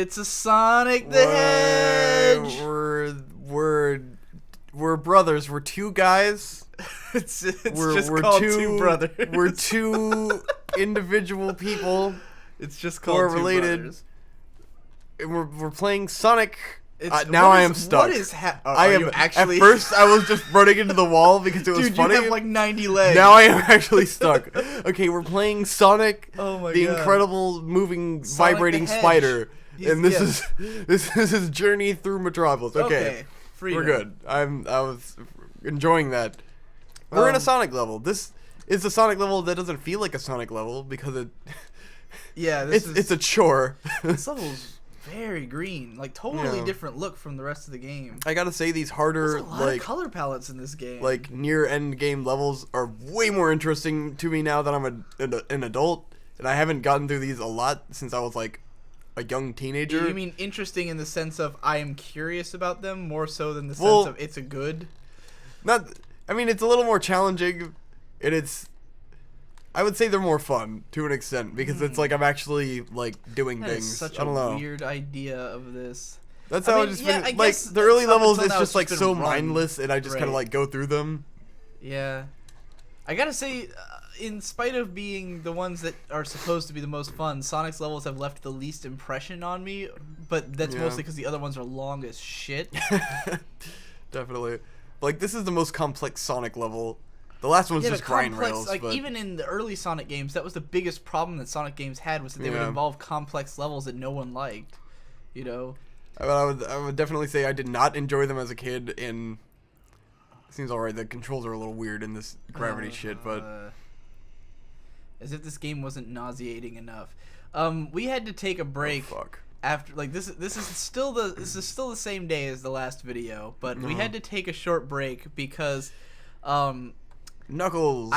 It's a Sonic the Hedge. We're brothers. We're two guys. It's just called two brothers. We're two individual people. It's just who called are two related. brothers. And we're playing Sonic. Now I am stuck. What is I am actually? At first, I was just running into the wall because it was Dude, funny. you have like 90 legs. Now I am actually stuck. Okay, we're playing Sonic, oh my the God. incredible moving, Sonic vibrating the Hedge. spider, and this is his journey through Metropolis. Okay, freedom. we're good. I was enjoying that. We're in a Sonic level. This is a Sonic level that doesn't feel like a Sonic level because it. Yeah, it's a chore. This level's very green, like totally different look from the rest of the game. I gotta say, these harder There's a lot of color palettes in this game. like near end game levels are way more interesting to me now that I'm an adult, and I haven't gotten through these a lot since I was like a young teenager. You mean interesting in the sense of I am curious about them more so than the sense of it's a good? Not. I mean, it's a little more challenging, and I would say they're more fun to an extent because it's like I'm actually like doing That things. is such I don't know. a weird idea of this. That's how I I mean, just yeah, been, I like guess the early up levels. until It's now just like been so run. mindless, and I just kind of Right. like go through them. Yeah, I gotta say, in spite of being the ones that are supposed to be the most fun, Sonic's levels have left the least impression on me. But that's mostly because the other ones are long as shit. Definitely. Like this is the most complex Sonic level. The last one's just grind rails. Like but even in the early Sonic games, that was the biggest problem that Sonic games had was that they would involve complex levels that no one liked. You know. I would definitely say I did not enjoy them as a kid. And it seems alright. The controls are a little weird in this gravity shit, but as if this game wasn't nauseating enough. We had to take a break. Oh, fuck. After like this is still the same day as the last video, but we had to take a short break because Knuckles.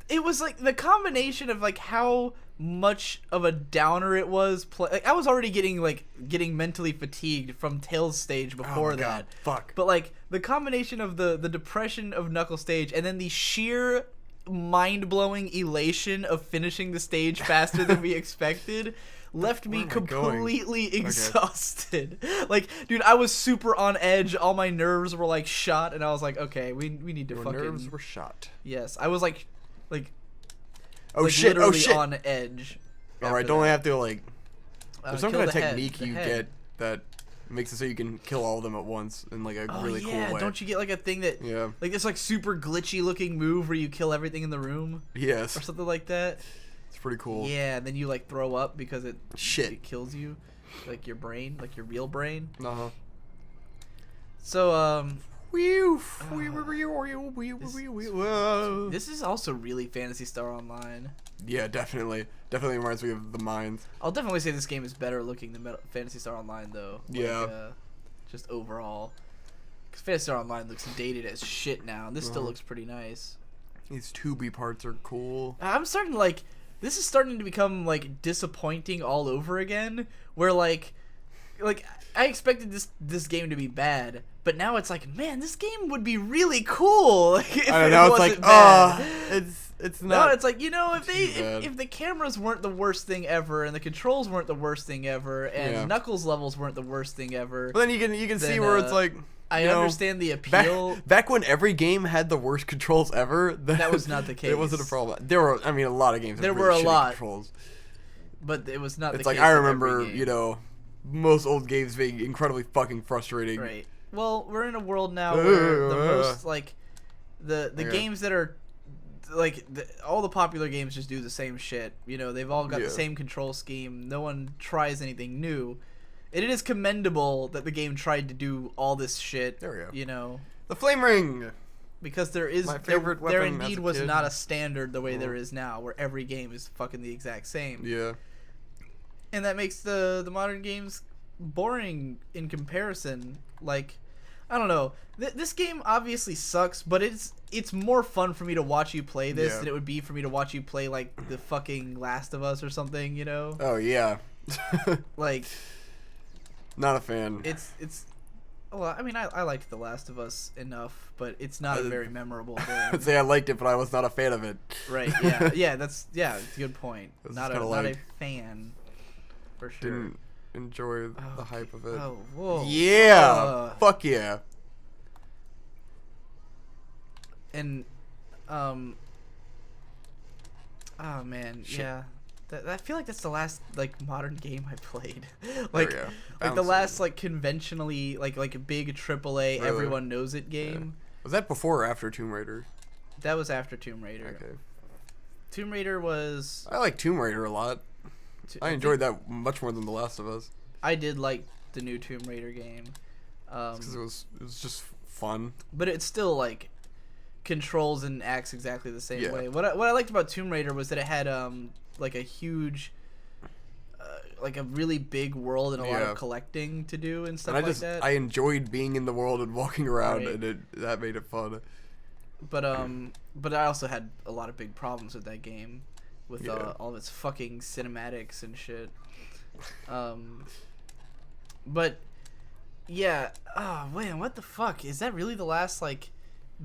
It was like the combination of like how much of a downer it was. Like I was already getting mentally fatigued from Tails stage before that. God, fuck. But like the combination of the depression of Knuckles stage and then the sheer mind-blowing elation of finishing the stage faster than we expected left me completely exhausted. Like, dude, I was super on edge. All my nerves were like shot, and I was like, okay, we need to fucking. Your nerves were shot. Yes, I was like, oh like shit! literally Oh shit! on edge. All right, don't I have to like? There's some kill kind of the head, technique the you head. get that makes it so you can kill all of them at once in like a really cool way. Don't you get like a thing that like this like super glitchy looking move where you kill everything in the room? Yes. Or something like that. It's pretty cool. Yeah, and then you like throw up because it kills you, like your brain, like your real brain. So this is also really Phantasy Star Online. Yeah, definitely reminds me of the mines. I'll definitely say this game is better looking than Phantasy Star Online though. Just overall, because Phantasy Star Online looks dated as shit now, and this still looks pretty nice. These 2B parts are cool. I'm starting to like. This is starting to become like disappointing all over again. Where like I expected this game to be bad, but now it's like, man, this game would be really cool. If I don't know. It's like, it's not. No, it's like, you know, if the cameras weren't the worst thing ever, and the controls weren't the worst thing ever, and Knuckles levels weren't the worst thing ever. But then you can see where it's like. I understand the appeal. Back when every game had the worst controls ever, that was not the case. It wasn't a problem. There were, a lot of games. There were a lot controls, but it was not. It's the like case I remember, most old games being incredibly fucking frustrating. Right. Well, we're in a world now where the most like the games that are like all the popular games just do the same shit. You know, they've all got the same control scheme. No one tries anything new. It is commendable that the game tried to do all this shit. There we go. You know, the flame ring. Because there is my favorite weapon there indeed as a was kid. not a standard the way there is now, where every game is fucking the exact same. Yeah. And that makes the modern games boring in comparison. Like, I don't know. This game obviously sucks, but it's more fun for me to watch you play this than it would be for me to watch you play like the fucking Last of Us or something. You know? Oh yeah. Like. Not a fan. It's. Well, I mean, I liked The Last of Us enough, but it's not a very memorable game. I'd say I liked it, but I was not a fan of it. Right? Yeah, yeah. That's a good point. It's Not a fan. for sure. Didn't enjoy the hype of it. Oh, whoa. Yeah. Fuck yeah. And, oh man, Shit. yeah. I feel like that's the last like modern game I played. Like, yeah. like the last like conventionally like a big AAA Really? everyone knows it game. Yeah. Was that before or after Tomb Raider? That was after Tomb Raider. Okay. Tomb Raider was. I like Tomb Raider a lot. I enjoyed that much more than The Last of Us. I did like the new Tomb Raider game. Because it was just fun. But it still like controls and acts exactly the same way. What I liked about Tomb Raider was that it had like a huge like a really big world and a lot of collecting to do and stuff like that. I enjoyed being in the world and walking around, Right. and that made it fun. But I also had a lot of big problems with that game, with all of its fucking cinematics and shit. But yeah, oh man, what the fuck? Is that really the last like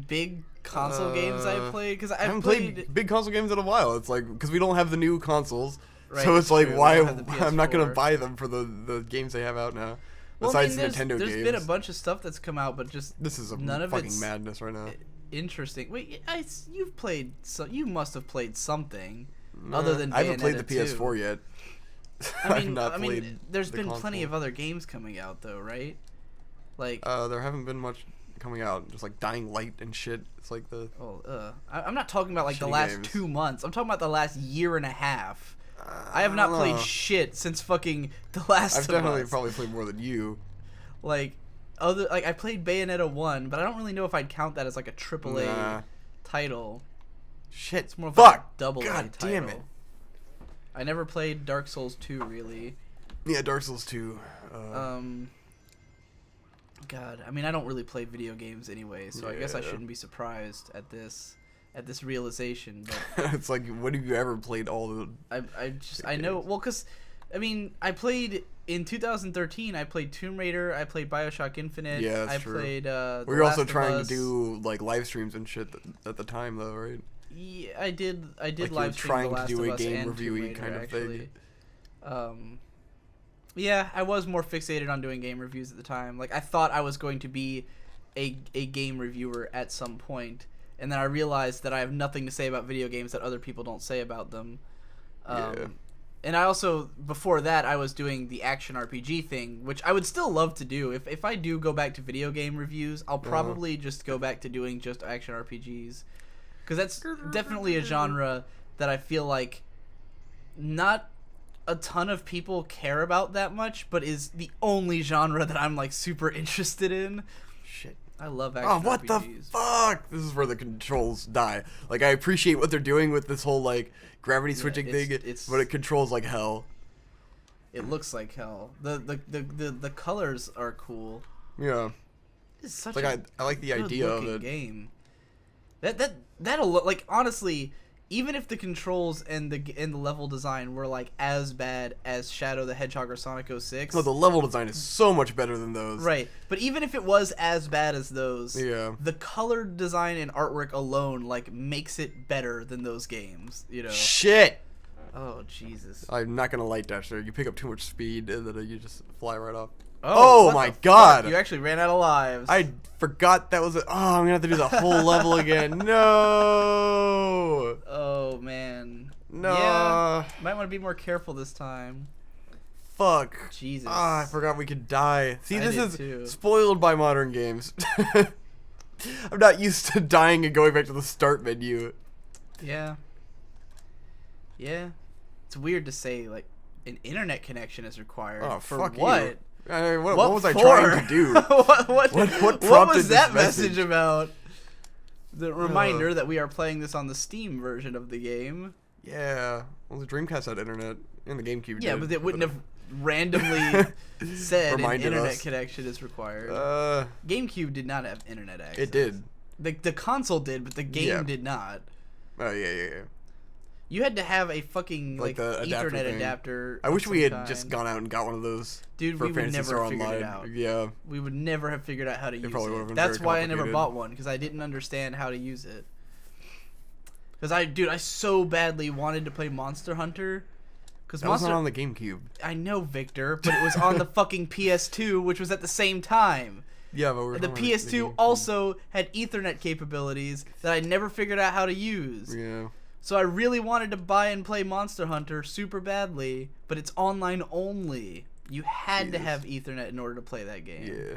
big console games I played? Because I haven't played big console games in a while. It's like because we don't have the new consoles, Right, so it's like true. why We don't have the I'm not gonna PS4. buy them for the games they have out now. Well, Besides I mean, Nintendo there's games, been a bunch of stuff that's come out, but just this is none of fucking it's madness right now. interesting. Wait, you've played you must have played something other than I haven't played the Bayonetta 2. PS4 yet. I mean, I've not played there's the been plenty console. of other games coming out though, right? Like, There haven't been much coming out. Just like Dying Light and shit. It's like the. I'm not talking about like the Shitty last games. 2 months. I'm talking about the last year and a half. I have not played shit since fucking The Last I've of definitely Us. probably played more than you. Like, I played Bayonetta 1, but I don't really know if I'd count that as like a AAA title. Shit. It's more of Fuck. like a double A God title. damn it. I never played Dark Souls 2 really. Yeah, Dark Souls 2. God, I mean, I don't really play video games anyway, so I guess I Yeah. shouldn't be surprised at this realization. But It's like, when have you ever played all the? I know, well, because I mean, I played in 2013. I played Tomb Raider. I played BioShock Infinite. Yeah, that's I true. played. We were also Last of trying to Us. do like live streams and shit at the time, though, right? Yeah, I did. I did Like, you were live stream trying The to Last do of a Us game and review-y Tomb Raider, kind of actually. thing. Yeah, I was more fixated on doing game reviews at the time. Like, I thought I was going to be a game reviewer at some point, and then I realized that I have nothing to say about video games that other people don't say about them. Yeah. And I also, before that, I was doing the action RPG thing, which I would still love to do. If I do go back to video game reviews, I'll probably just go back to doing just action RPGs. Because that's definitely a genre that I feel like not a ton of people care about that much, but is the only genre that I'm like super interested in. Shit. I love action Oh, what RPGs. the fuck? This is where the controls die. Like, I appreciate what they're doing with this whole, like, gravity switching thing, but it controls like hell. It looks like hell. The colors are cool. Yeah. It's such Like, a I like the idea of good-looking it. game. That'll look like, honestly, even if the controls and the level design were like as bad as Shadow the Hedgehog or Sonic 06. No, the level design is so much better than those. Right, but even if it was as bad as those, Yeah. the color design and artwork alone like makes it better than those games, you know. Shit! Oh Jesus. I'm not gonna light dash there. You pick up too much speed and then you just fly right off. Oh Oh what my the fuck? god! You actually ran out of lives. I forgot that was it. Oh, I'm gonna have to do the whole level again. No! Oh man. No. Yeah. Might want to be more careful this time. Fuck. Jesus. Ah, I forgot we could die. See, I this did is too. spoiled by modern games. I'm not used to dying and going back to the start menu. Yeah. Yeah. It's weird to say like an internet connection is required. Oh, for fuck what? you. What was I for? trying to do? what prompted was that this message message? about? The reminder that we are playing this on the Steam version of the game. Yeah. Well, the Dreamcast had internet, and the GameCube Yeah, did. but it wouldn't have randomly said an Reminded internet us. connection is required. GameCube did not have internet access. It did. The console did, but the game Yeah. did not. Oh, yeah. You had to have a fucking Like the adapter Ethernet thing. adapter. I of wish we some had just kind. gone out and got one of those. Dude, for we would Fantasy never Star have figured Online. it out. Yeah. We would never have figured out how to use probably would it. have been That's very why I never complicated. bought one, because I didn't understand how to use it. Because I so badly wanted to play Monster Hunter, Because that wasn't on the GameCube. I know, Victor, but it was on the fucking PS2, which was at the same time. Yeah, but the PS2 also had Ethernet capabilities that I never figured out how to use. Yeah. So I really wanted to buy and play Monster Hunter super badly, but it's online only. You had to have Ethernet in order to play that game. Yeah.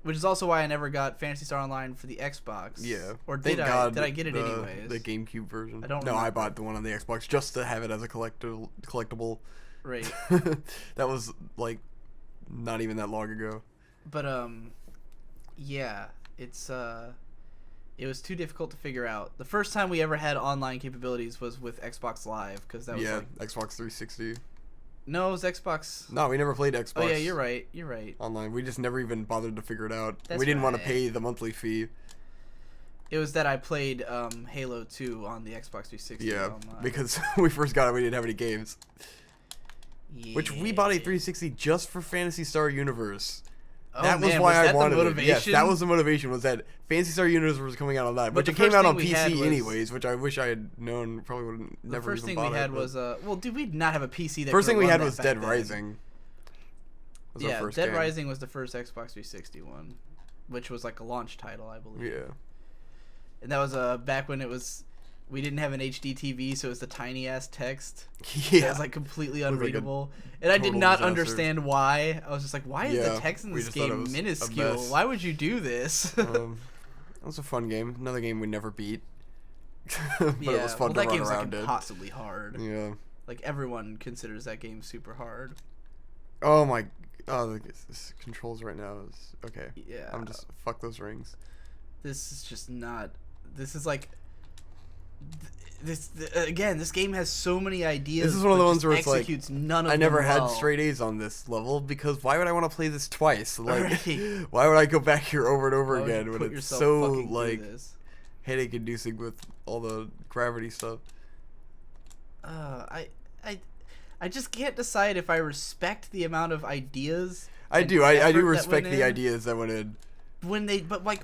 Which is also why I never got Phantasy Star Online for the Xbox. Yeah. Or did I? Did I get it anyways? The GameCube version. I don't know. remember. I bought the one on the Xbox just to have it as a collectible. Right. That was like not even that long ago. But yeah, it's it was too difficult to figure out. The first time we ever had online capabilities was with Xbox Live, because that was Xbox 360. No, it was Xbox. No, we never played Xbox. Oh yeah, you're right. You're right. Online, we just never even bothered to figure it out. That's we didn't want to right. pay the monthly fee. It was that I played Halo 2 on the Xbox 360. Yeah, online. because when we first got it, we didn't have any games. Yeah. Which we bought a 360 just for Phantasy Star Universe. Oh, that was man, why I that wanted the it. Yes, motivation? that was the motivation. Was that Phantasy Star Universe was coming out on that, But which the it came first out on thing we had PC was- anyways, which I wish I had known. Probably would have The never first even thing we bothered, had but- was well, did we not have a PC that First thing could we run had that was back Dead then? Rising. Was our Yeah, first Dead game. Rising was the first Xbox 360 one, which was like a launch title, I believe. Yeah. And that was back when it was, we didn't have an HD TV, so it was the tiny ass text. Yeah. That was like completely like a unreadable, and I did total not disaster. understand why. I was just like, why is Yeah, the text in we this just thought it game was a minuscule? mess. Why would you do this? That was a fun game. Another game we never beat. But yeah, it was fun to that run game's like around in. impossibly hard. Yeah. Like everyone considers that game super hard. Oh my. Oh, this controls right now is okay. Yeah. I'm just fuck those rings. This is just not. This is like. Again, this game has so many ideas. This is one of the but ones just where it's like, executes none of I never them had well. straight A's on this level because why would I want to play this twice? Like, Right. why would I go back here over and over Why would you again when put it's yourself so fucking through like this? headache inducing with all the gravity stuff? I just can't decide if I respect the amount of ideas. I and do. I do effort that respect went the in. ideas that went in. But like,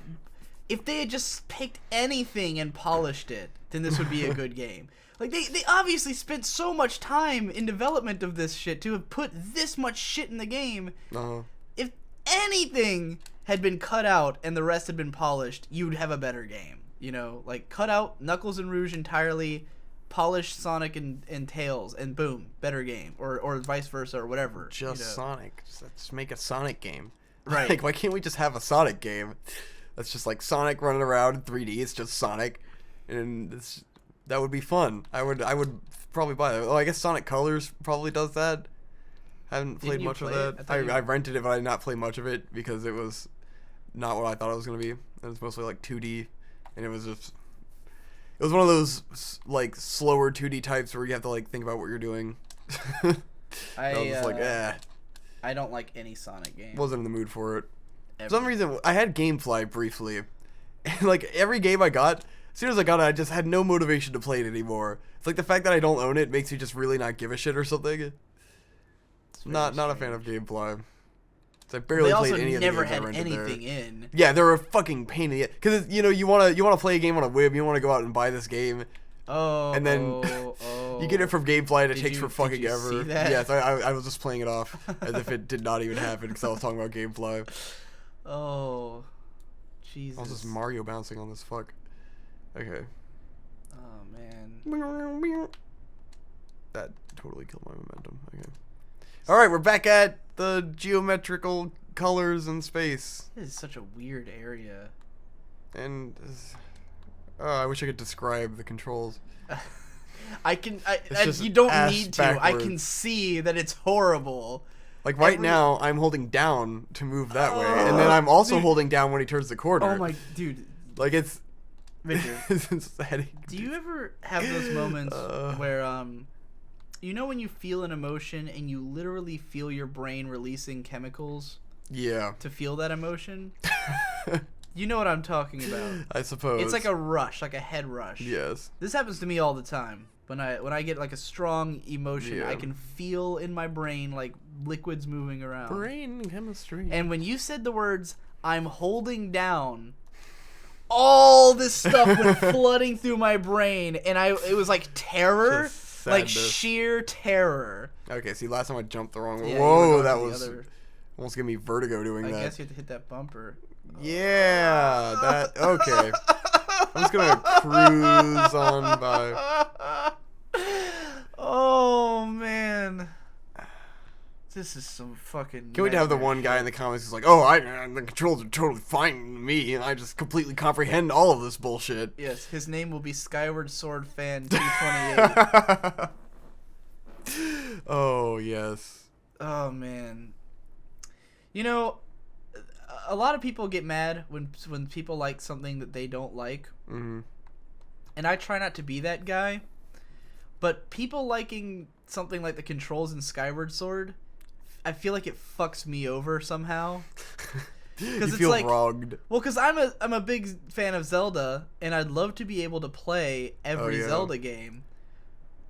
if they had just picked anything and polished it, then this would be a good game. Like they obviously spent so much time in development of this shit to have put this much shit in the game. Uh-huh. If anything had been cut out and the rest had been polished, you'd have a better game. You know, like cut out Knuckles and Rouge entirely, polish Sonic and Tails, and boom, better game, or vice versa, or whatever. Just you know? Sonic. Just make a Sonic game. Right. Like, why can't we just have a Sonic game? That's just like Sonic running around in 3D. It's just Sonic, and that would be fun. I would probably buy that. Oh, I guess Sonic Colors probably does that. I haven't played Didn't you much of play it? that. I rented it, but I did not play much of it because it was not what I thought it was gonna be. It was mostly like 2D, and it was one of those like slower 2D types where you have to like think about what you're doing. I was just like, I don't like any Sonic game. wasn't in the mood for it. Ever. For some reason, I had GameFly briefly, and like every game I got, as soon as I got it, I just had no motivation to play it anymore. It's like the fact that I don't own it makes me just really not give a shit or something. Not a fan of GameFly. I barely they also played any of the never games I had rented anything there. in. Yeah, they're a fucking pain in the ass. Because you wanna play a game on a whim, you wanna go out and buy this game, Oh, and then you get it from GameFly and it Did takes you- for fucking did you ever. see that? Yes, I was just playing it off as if it did not even happen because I was talking about GameFly. Oh, Jesus. I was just Mario bouncing on this fuck. Okay. Oh man. That totally killed my momentum. Okay. Alright, we're back at the geometrical colors in space. This is such a weird area. And I wish I could describe the controls. just You don't ass need to. I backwards. can see that it's horrible. Like right now, I'm holding down to move that way, and Oh, then I'm also dude. holding down when he turns the corner. Oh my, dude. Like it's Victor, it's a headache. do you ever have those moments Uh. where you know when you feel an emotion and you literally feel your brain releasing chemicals Yeah. to feel that emotion? You know what I'm talking about. I suppose. It's like a rush, like a head rush. Yes. This happens to me all the time. When I get like a strong emotion, Yeah. I can feel in my brain like liquids moving around. Brain chemistry. And when you said the words "I'm holding down," all this stuff went flooding through my brain, and it was like terror. Like Sadness. sheer terror. Okay, see, last time I jumped the wrong way. Yeah, you were Whoa, going that to the was other- almost giving me vertigo doing I that. guess you have to hit that bumper. Yeah, that okay. I'm just gonna cruise on by. Oh man, this is some fucking. Can't wait to have the nightmare one guy shit. in the comments who's like, "Oh, the controls are totally fine with me, and I just completely comprehend all of this bullshit." Yes, his name will be Skyward Sword Fan 228. Oh yes. Oh man, you know, a lot of people get mad when people like something that they don't like, Mm-hmm. and I try not to be that guy. But people liking something like the controls in Skyward Sword, I feel like it fucks me over somehow. You it's feel like- wronged. Well, because I'm a big fan of Zelda, and I'd love to be able to play every yeah. Zelda game.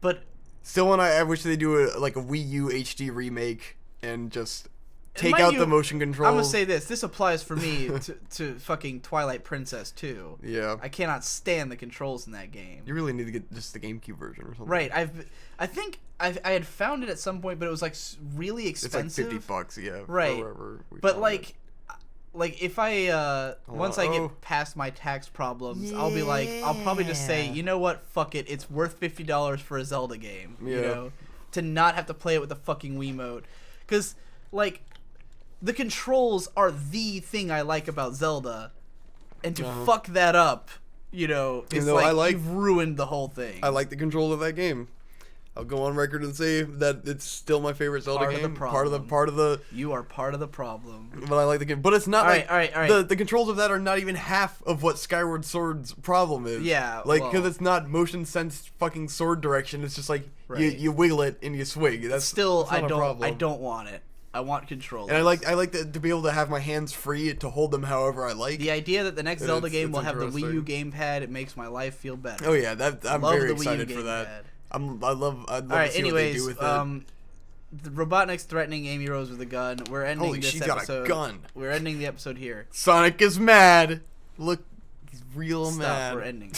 But Still, when I wish they do a Wii U HD remake and just take mind out you, the motion controls. I'm gonna say this applies for me to fucking Twilight Princess too. Yeah. I cannot stand the controls in that game. You really need to get just the GameCube version or something. Right. I think I had found it at some point, but it was like really It's expensive. like $50, yeah. Right. Wherever we But found like if I once I oh. get past my tax problems, I'll be like, I'll probably just say, Yeah. you know what, fuck it, it's worth $50 for a Zelda game. You Yeah. know, to not have to play it with the fucking Wiimote, because like the controls are the thing I like about Zelda, and to fuck that up, you know, it's though I like- you've ruined the whole thing. I like the control of that game. I'll go on record and say that it's still my favorite Zelda Part of the game. problem. Part of the. You are part of the problem. But I like the game. But it's not All like right, all right. the controls of that are not even half of what Skyward Sword's problem is. Yeah, like because well- it's not motion sensed fucking sword direction. It's just like Right. you wiggle it and you swing. That's Still, that's not a problem. I don't want it. I want controllers. And I like to be able to have my hands free to hold them however I like. The idea that the next And Zelda it's- game it's will have the Wii U interesting. gamepad, it makes my life feel better. Oh yeah, that I'm Love very the Wii U excited for that. gamepad. I'd love All right, to see what they do anyways, with it. the Robotnik's threatening Amy Rose with a gun. We're ending Holy, this she's got a episode. gun. We're ending the episode here. Sonic is mad. Look, he's real Stop. mad. We're ending.